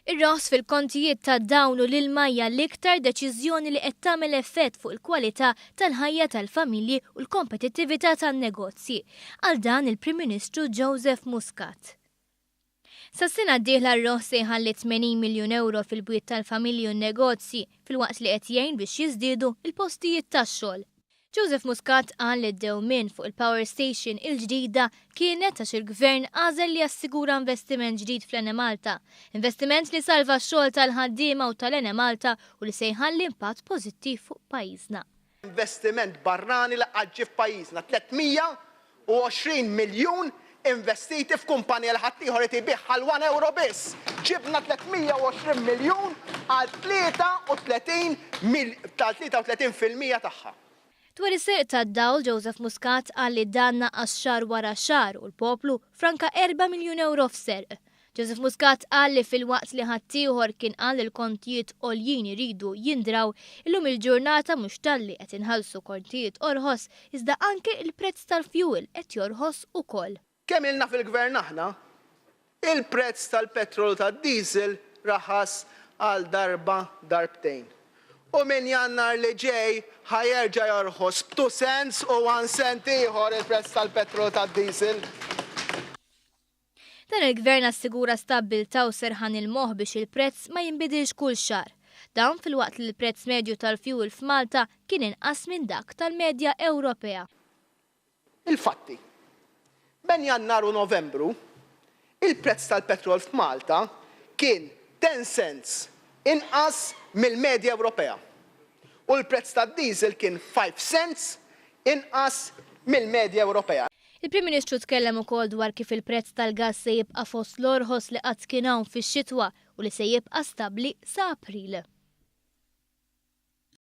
Ir-ras fil-kontijiet ta' dawn u l-ilmajja l-iktar deċiżjoni li qed tagħmel effett fuq il-kwalità tal-ħajja tal-familji u l-kompetittività tan-negozji. Għal dan il-Prim Ministru Joseph Muscat. Sas-sena d-dieħla r-ros se jħalli 80 miljun euro fil-bwiet tal-familji u n-negozji fil-waqt li qed jgħin biex jiżdiedu il-postijiet tax-xogħol. Joseph Muscat qal li d-dewmien fuq il-Power Station il-ġdida kienet għax il-Gvern għażel li jassigura investiment ġdid fl-Enemalta. Investiment li salva x-xogħol tal-ħaddiema u tal-Enemalta u li se jħalli impatt pożittiv fuq pajjiżna. Investiment barrani li ġie f'pajjiżna 320 miljun investiti f'kumpanija li ħadd ieħor ibiħ għal 1 euro biss. Ġibna 320 miljun għal 33% tagħha. Dwar is-serq tad-dawl Joseph Muscat qal li danna xahar wara xahar u l-poplu franka 4 miljun euro f'serq. Joseph Muscat qal li fil-waqt li ħaddieħor kien qal il-kontijiet għoljin iridu jindraw illum il-ġurnata mhux talli qed inħallsu kontijiet orħos iżda anke il-prezz tal-fjuwil qed jorħos ukoll. Kemm ilna fil-Gvern aħna, il-prezz tal-petrol tad-diesel raħas għal darbtejn. U minn Jannar li ġej ħajerġa' jorħos b'2 cents u 1 cent ieħor il-prezz tal-petrol tad-diesel. Dan il-Gvern assigura stabbiltà u serħan il-moħħ biex il-prezz ma jinbidilx kull xahar. Dan fil-waqt li l-prezz medju tal-fjuwil f'Malta kien inqas minn dak tal-medja Ewropea. Il-fatti. Bejn Jannar u Novembru, il-prezz tal-petrol f'Malta kien 10 cents inqas mill-medja Ewropea. U l-prezz tad-diesel kien 5 cents inqas mill-medja Ewropea. Il-Prim Ministru tkellem ukoll dwar kif il-prezz tal-gass se jibqa' fost l-orħos li qatt kien hawn fix-xitwa u li se jibqa' stabbli sa April.